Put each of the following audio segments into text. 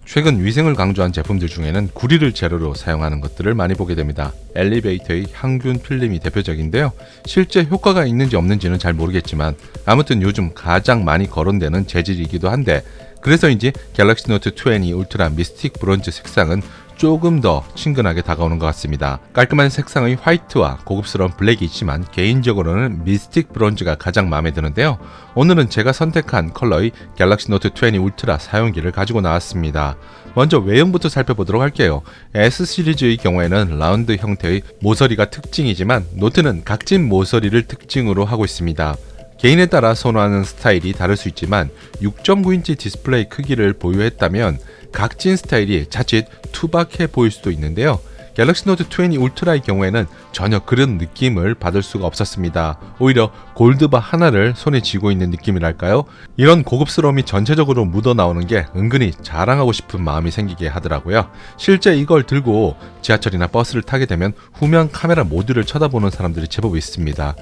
최근 위생을 강조한 제품들 중에는 구리를 재료로 사용하는 것들을 많이 보게 됩니다. 엘리베이터의 항균 필름이 대표적인데요. 실제 효과가 있는지 없는지는 잘 모르겠지만 아무튼 요즘 가장 많이 거론되는 재질이기도 한데, 그래서인지 갤럭시 노트 20 울트라 미스틱 브론즈 색상은 조금 더 친근하게 다가오는 것 같습니다. 깔끔한 색상의 화이트와 고급스러운 블랙이 있지만 개인적으로는 미스틱 브론즈가 가장 마음에 드는데요. 오늘은 제가 선택한 컬러의 갤럭시 노트 20 울트라 사용기를 가지고 나왔습니다. 먼저 외형부터 살펴보도록 할게요. S 시리즈의 경우에는 라운드 형태의 모서리가 특징이지만 노트는 각진 모서리를 특징으로 하고 있습니다. 개인에 따라 선호하는 스타일이 다를 수 있지만 6.9인치 디스플레이 크기를 보유했다면 각진 스타일이 자칫 투박해 보일 수도 있는데요. 갤럭시 노트 20 울트라의 경우에는 전혀 그런 느낌을 받을 수가 없었습니다. 오히려 골드바 하나를 손에 쥐고 있는 느낌이랄까요? 이런 고급스러움이 전체적으로 묻어나오는 게 은근히 자랑하고 싶은 마음이 생기게 하더라고요. 실제 이걸 들고 지하철이나 버스를 타게 되면 후면 카메라 모듈을 쳐다보는 사람들이 제법 있습니다.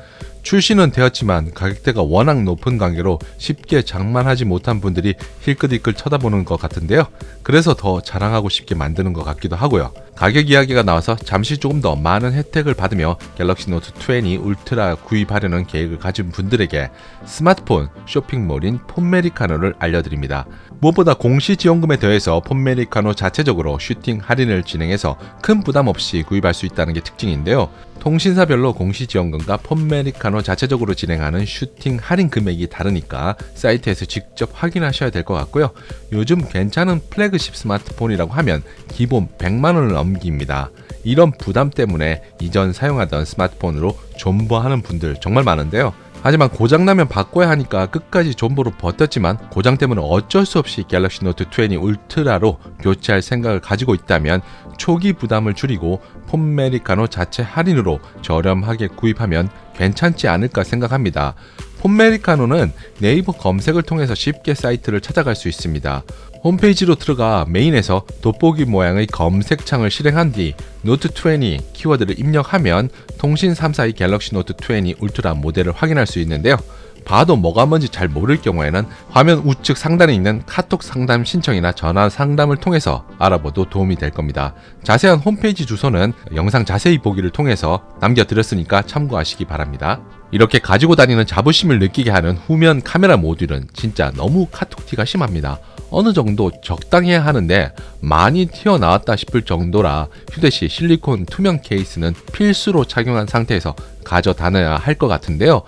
출시는 되었지만 가격대가 워낙 높은 관계로 쉽게 장만하지 못한 분들이 힐끗힐끗 쳐다보는 것 같은데요. 그래서 더 자랑하고 싶게 만드는 것 같기도 하고요. 가격 이야기가 나와서 잠시 조금 더 많은 혜택을 받으며 갤럭시 노트 20 울트라 구입하려는 계획을 가진 분들에게 스마트폰 쇼핑몰인 폰메리카노를 알려드립니다. 무엇보다 공시지원금에 더해서 폰메리카노 자체적으로 슈팅 할인을 진행해서 큰 부담 없이 구입할 수 있다는 게 특징인데요. 통신사별로 공시지원금과 폰메리카노 자체적으로 진행하는 슈팅 할인 금액이 다르니까 사이트에서 직접 확인하셔야 될 것 같고요. 요즘 괜찮은 플래그십 스마트폰이라고 하면 기본 100만원을 넘깁니다. 이런 부담 때문에 이전 사용하던 스마트폰으로 존버하는 분들 정말 많은데요. 하지만 고장나면 바꿔야 하니까 끝까지 존버로 버텼지만 고장 때문에 어쩔 수 없이 갤럭시 노트 20 울트라로 교체할 생각을 가지고 있다면 초기 부담을 줄이고 폰메리카노 자체 할인으로 저렴하게 구입하면 괜찮지 않을까 생각합니다. 폰메리카노는 네이버 검색을 통해서 쉽게 사이트를 찾아갈 수 있습니다. 홈페이지로 들어가 메인에서 돋보기 모양의 검색창을 실행한 뒤 노트 20 키워드를 입력하면 통신 3사의 갤럭시 노트 20 울트라 모델을 확인할 수 있는데요. 봐도 뭐가 뭔지 잘 모를 경우에는 화면 우측 상단에 있는 카톡 상담 신청이나 전화 상담을 통해서 알아봐도 도움이 될 겁니다. 자세한 홈페이지 주소는 영상 자세히 보기를 통해서 남겨드렸으니까 참고하시기 바랍니다. 이렇게 가지고 다니는 자부심을 느끼게 하는 후면 카메라 모듈은 진짜 너무 카톡티가 심합니다. 어느 정도 적당해야 하는데 많이 튀어나왔다 싶을 정도라 휴대시 실리콘 투명 케이스는 필수로 착용한 상태에서 가져다녀야 할 것 같은데요.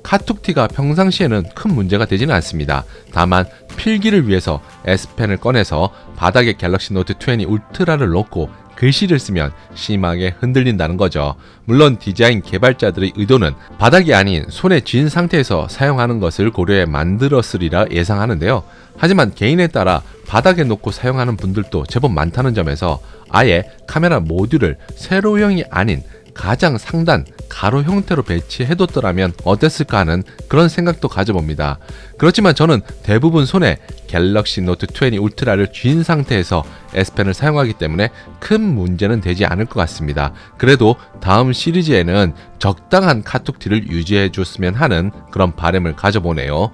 카톡티가 평상시에는 큰 문제가 되지는 않습니다. 다만 필기를 위해서 S펜을 꺼내서 바닥에 갤럭시 노트 20 울트라를 놓고 글씨를 쓰면 심하게 흔들린다는 거죠. 물론 디자인 개발자들의 의도는 바닥이 아닌 손에 쥔 상태에서 사용하는 것을 고려해 만들었으리라 예상하는데요. 하지만 개인에 따라 바닥에 놓고 사용하는 분들도 제법 많다는 점에서 아예 카메라 모듈을 세로형이 아닌 가장 상단 가로 형태로 배치해뒀더라면 어땠을까 하는 그런 생각도 가져봅니다. 그렇지만 저는 대부분 손에 갤럭시 노트 20 울트라를 쥔 상태에서 S펜을 사용하기 때문에 큰 문제는 되지 않을 것 같습니다. 그래도 다음 시리즈에는 적당한 카톡티를 유지해줬으면 하는 그런 바람을 가져보네요.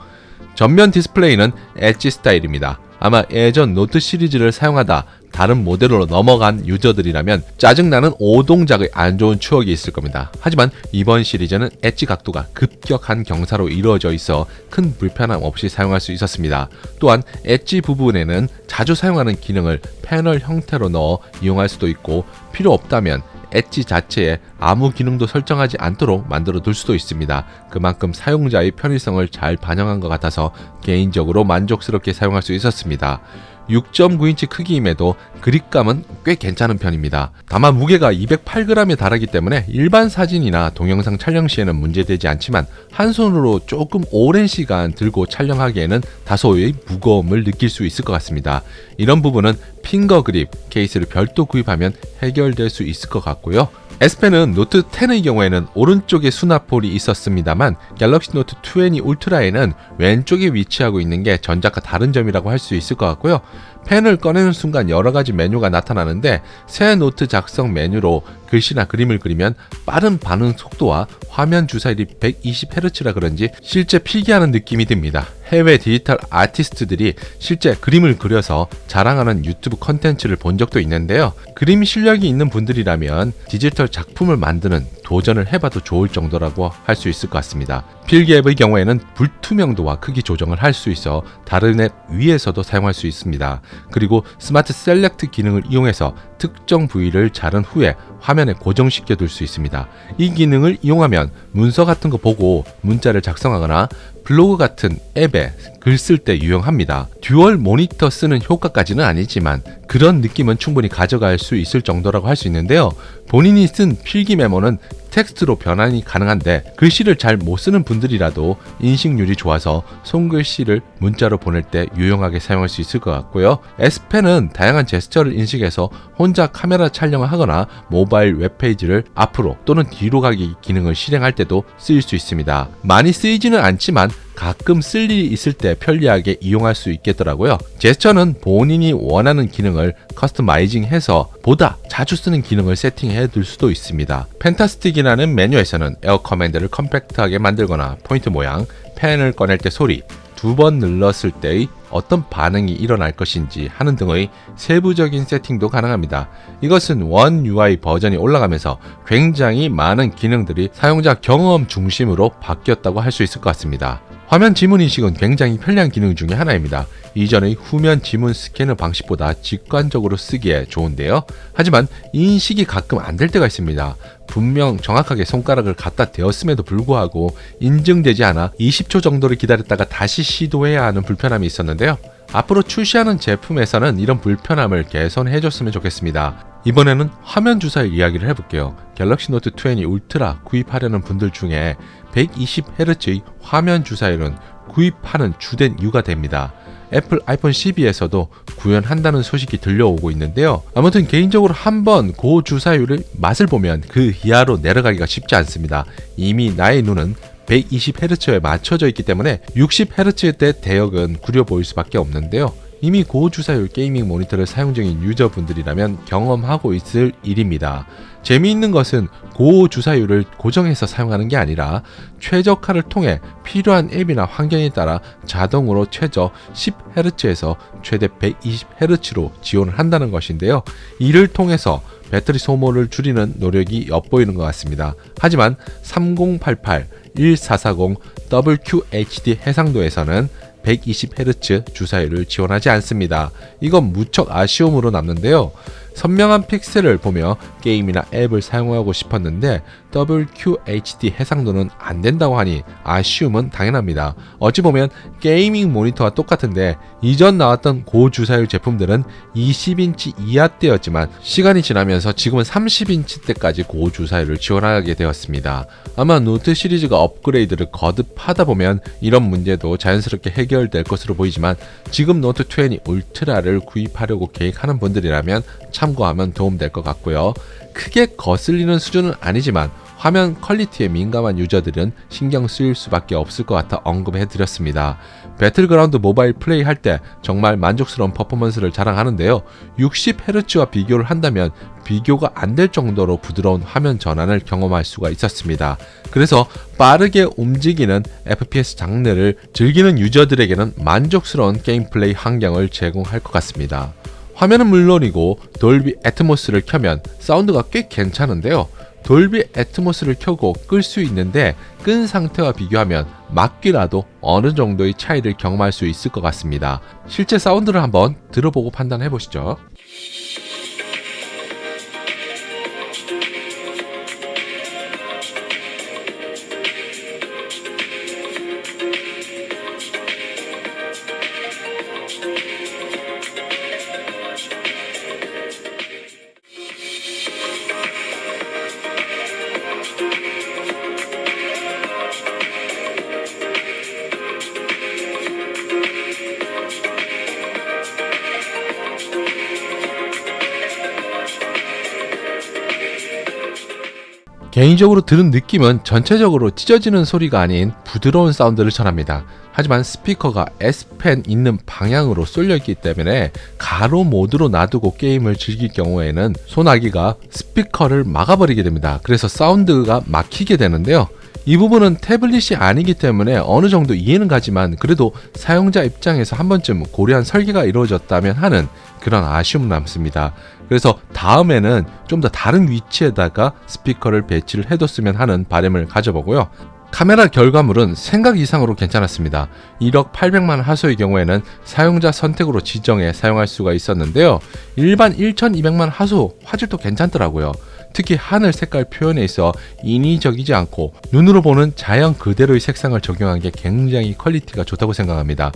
전면 디스플레이는 엣지 스타일입니다. 아마 예전 노트 시리즈를 사용하다 다른 모델로 넘어간 유저들이라면 짜증나는 오동작의 안 좋은 추억이 있을 겁니다. 하지만 이번 시리즈는 엣지 각도가 급격한 경사로 이루어져 있어 큰 불편함 없이 사용할 수 있었습니다. 또한 엣지 부분에는 자주 사용하는 기능을 패널 형태로 넣어 이용할 수도 있고 필요 없다면 엣지 자체에 아무 기능도 설정하지 않도록 만들어 둘 수도 있습니다. 그만큼 사용자의 편의성을 잘 반영한 것 같아서 개인적으로 만족스럽게 사용할 수 있었습니다. 6.9인치 크기임에도 그립감은 꽤 괜찮은 편입니다. 다만 무게가 208g에 달하기 때문에 일반 사진이나 동영상 촬영 시에는 문제되지 않지만 한 손으로 조금 오랜 시간 들고 촬영하기에는 다소의 무거움을 느낄 수 있을 것 같습니다. 이런 부분은 핑거 그립 케이스를 별도 구입하면 해결될 수 있을 것 같고요. S펜은 노트 10의 경우에는 오른쪽에 수납홀이 있었습니다만 갤럭시 노트 20 울트라에는 왼쪽에 위치하고 있는 게 전작과 다른 점이라고 할 수 있을 것 같고요. 펜을 꺼내는 순간 여러가지 메뉴가 나타나는데 새 노트 작성 메뉴로 글씨나 그림을 그리면 빠른 반응 속도와 화면 주사율이 120Hz라 그런지 실제 필기하는 느낌이 듭니다. 해외 디지털 아티스트들이 실제 그림을 그려서 자랑하는 유튜브 컨텐츠를 본 적도 있는데요. 그림 실력이 있는 분들이라면 디지털 작품을 만드는 도전을 해봐도 좋을 정도라고 할 수 있을 것 같습니다. 필기 앱의 경우에는 불투명도와 크기 조정을 할 수 있어 다른 앱 위에서도 사용할 수 있습니다. 그리고 스마트 셀렉트 기능을 이용해서 특정 부위를 자른 후에 화면에 고정시켜 둘 수 있습니다. 이 기능을 이용하면 문서 같은 거 보고 문자를 작성하거나 블로그 같은 앱에 글 쓸 때 유용합니다. 듀얼 모니터 쓰는 효과까지는 아니지만 그런 느낌은 충분히 가져갈 수 있을 정도라고 할 수 있는데요. 본인이 쓴 필기 메모는 텍스트로 변환이 가능한데 글씨를 잘 못 쓰는 분들이라도 인식률이 좋아서 손글씨를 문자로 보낼 때 유용하게 사용할 수 있을 것 같고요. S펜은 다양한 제스처를 인식해서 혼자 카메라 촬영을 하거나 모바일 웹페이지를 앞으로 또는 뒤로 가기 기능을 실행할 때도 쓰일 수 있습니다. 많이 쓰이지는 않지만 가끔 쓸 일이 있을 때 편리하게 이용할 수 있겠더라고요. 제스처는 본인이 원하는 기능을 커스터마이징해서 보다 자주 쓰는 기능을 세팅해 둘 수도 있습니다. 펜타스틱이라는 메뉴에서는 에어 커맨드를 컴팩트하게 만들거나 포인트 모양, 펜을 꺼낼 때 소리, 2번 눌렀을 때의 어떤 반응이 일어날 것인지 하는 등의 세부적인 세팅도 가능합니다. 이것은 원 UI 버전이 올라가면서 굉장히 많은 기능들이 사용자 경험 중심으로 바뀌었다고 할 수 있을 것 같습니다. 화면 지문 인식은 굉장히 편리한 기능 중에 하나입니다. 이전의 후면 지문 스캐너 방식보다 직관적으로 쓰기에 좋은데요. 하지만 인식이 가끔 안 될 때가 있습니다. 분명 정확하게 손가락을 갖다 대었음에도 불구하고 인증되지 않아 20초 정도를 기다렸다가 다시 시도해야 하는 불편함이 있었는데요. 앞으로 출시하는 제품에서는 이런 불편함을 개선해줬으면 좋겠습니다. 이번에는 화면 주사율 이야기를 해볼게요. 갤럭시 노트 20 울트라 구입하려는 분들 중에 120Hz의 화면 주사율은 구입하는 주된 이유가 됩니다. 애플 아이폰 12에서도 구현한다는 소식이 들려오고 있는데요. 아무튼 개인적으로 한번 고주사율을 맛을 보면 그 이하로 내려가기가 쉽지 않습니다. 이미 나의 눈은 120Hz에 맞춰져 있기 때문에 60Hz 대 대역은 구려 보일 수밖에 없는데요. 이미 고주사율 게이밍 모니터를 사용 중인 유저분들이라면 경험하고 있을 일입니다. 재미있는 것은 고주사율을 고정해서 사용하는 게 아니라 최적화를 통해 필요한 앱이나 환경에 따라 자동으로 최저 10Hz에서 최대 120Hz로 지원을 한다는 것인데요. 이를 통해서 배터리 소모를 줄이는 노력이 엿보이는 것 같습니다. 하지만 3088, 1440, WQHD 해상도에서는 120Hz 주사율을 지원하지 않습니다. 이건 무척 아쉬움으로 남는데요. 선명한 픽셀을 보며 게임이나 앱을 사용하고 싶었는데 WQHD 해상도는 안 된다고 하니 아쉬움은 당연합니다. 어찌 보면 게이밍 모니터와 똑같은데 이전 나왔던 고주사율 제품들은 20인치 이하대였지만 시간이 지나면서 지금은 30인치대까지 고주사율을 지원하게 되었습니다. 아마 노트 시리즈가 업그레이드를 거듭하다 보면 이런 문제도 자연스럽게 해결될 것으로 보이지만 지금 노트 20 울트라를 구입하려고 계획하는 분들이라면 참고하면 도움될 것 같고요. 크게 거슬리는 수준은 아니지만 화면 퀄리티에 민감한 유저들은 신경 쓰일 수밖에 없을 것 같아 언급해드렸습니다. 배틀그라운드 모바일 플레이 할 때 정말 만족스러운 퍼포먼스를 자랑하는데요. 60Hz와 비교를 한다면 비교가 안 될 정도로 부드러운 화면 전환을 경험할 수가 있었습니다. 그래서 빠르게 움직이는 FPS 장르를 즐기는 유저들에게는 만족스러운 게임 플레이 환경을 제공할 것 같습니다. 화면은 물론이고 돌비 애트모스를 켜면 사운드가 꽤 괜찮은데요. 돌비 애트모스를 켜고 끌 수 있는데 끈 상태와 비교하면 막귀라도 어느 정도의 차이를 경험할 수 있을 것 같습니다. 실제 사운드를 한번 들어보고 판단해 보시죠. 개인적으로 들은 느낌은 전체적으로 찢어지는 소리가 아닌 부드러운 사운드를 전합니다. 하지만 스피커가 S펜 있는 방향으로 쏠려있기 때문에 가로 모드로 놔두고 게임을 즐길 경우에는 소나기가 스피커를 막아버리게 됩니다. 그래서 사운드가 막히게 되는데요. 이 부분은 태블릿이 아니기 때문에 어느 정도 이해는 가지만 그래도 사용자 입장에서 한 번쯤 고려한 설계가 이루어졌다면 하는 그런 아쉬움은 남습니다. 그래서 다음에는 좀 더 다른 위치에다가 스피커를 배치를 해뒀으면 하는 바람을 가져보고요. 카메라 결과물은 생각 이상으로 괜찮았습니다. 1억 800만 화소의 경우에는 사용자 선택으로 지정해 사용할 수가 있었는데요. 일반 1200만 화소 화질도 괜찮더라고요. 특히 하늘 색깔 표현에 있어 인위적이지 않고 눈으로 보는 자연 그대로의 색상을 적용한 게 굉장히 퀄리티가 좋다고 생각합니다.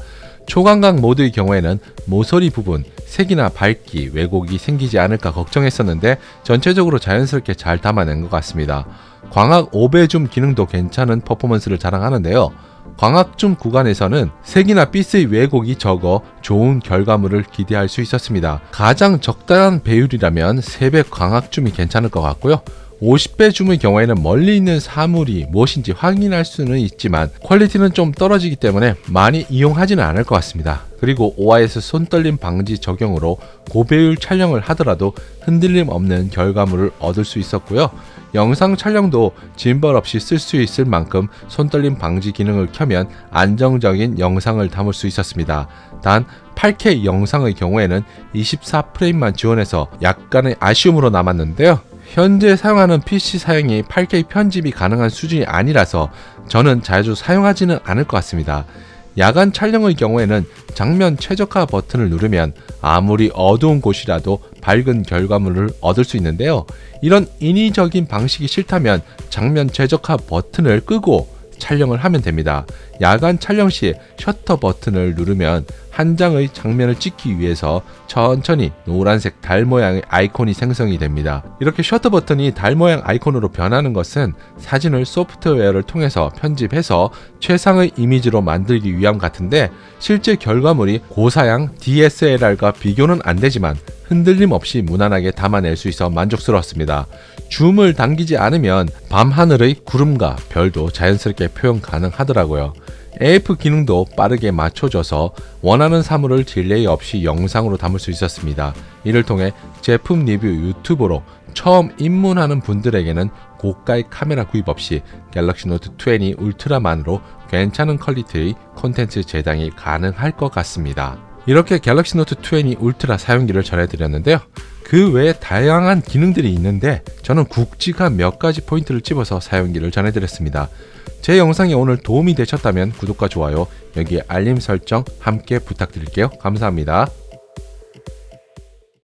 초광각 모드의 경우에는 모서리 부분, 색이나 밝기, 왜곡이 생기지 않을까 걱정했었는데 전체적으로 자연스럽게 잘 담아낸 것 같습니다. 광학 5배 줌 기능도 괜찮은 퍼포먼스를 자랑하는데요. 광학줌 구간에서는 색이나 빛의 왜곡이 적어 좋은 결과물을 기대할 수 있었습니다. 가장 적당한 배율이라면 3배 광학줌이 괜찮을 것 같고요. 50배 줌의 경우에는 멀리 있는 사물이 무엇인지 확인할 수는 있지만 퀄리티는 좀 떨어지기 때문에 많이 이용하지는 않을 것 같습니다. 그리고 OIS 손떨림 방지 적용으로 고배율 촬영을 하더라도 흔들림 없는 결과물을 얻을 수 있었고요. 영상 촬영도 짐벌 없이 쓸 수 있을 만큼 손떨림 방지 기능을 켜면 안정적인 영상을 담을 수 있었습니다. 단 8K 영상의 경우에는 24프레임만 지원해서 약간의 아쉬움으로 남았는데요. 현재 사용하는 PC 사양이 8K 편집이 가능한 수준이 아니라서 저는 자주 사용하지는 않을 것 같습니다. 야간 촬영의 경우에는 장면 최적화 버튼을 누르면 아무리 어두운 곳이라도 밝은 결과물을 얻을 수 있는데요. 이런 인위적인 방식이 싫다면 장면 최적화 버튼을 끄고 촬영을 하면 됩니다. 야간 촬영 시 셔터 버튼을 누르면 한 장의 장면을 찍기 위해서 천천히 노란색 달 모양의 아이콘이 생성이 됩니다. 이렇게 셔터 버튼이 달 모양 아이콘으로 변하는 것은 사진을 소프트웨어를 통해서 편집해서 최상의 이미지로 만들기 위함 같은데 실제 결과물이 고사양 DSLR과 비교는 안 되지만 흔들림 없이 무난하게 담아낼 수 있어 만족스러웠습니다. 줌을 당기지 않으면 밤하늘의 구름과 별도 자연스럽게 표현 가능하더라고요. AF 기능도 빠르게 맞춰져서 원하는 사물을 딜레이 없이 영상으로 담을 수 있었습니다. 이를 통해 제품 리뷰 유튜브로 처음 입문하는 분들에게는 고가의 카메라 구입 없이 갤럭시 노트 20 울트라만으로 괜찮은 퀄리티의 콘텐츠 제작이 가능할 것 같습니다. 이렇게 갤럭시 노트 20 울트라 사용기를 전해드렸는데요. 그 외에 다양한 기능들이 있는데 저는 굵직한 몇 가지 포인트를 집어서 사용기를 전해드렸습니다. 제 영상이 오늘 도움이 되셨다면 구독과 좋아요, 여기에 알림 설정 함께 부탁드릴게요. 감사합니다.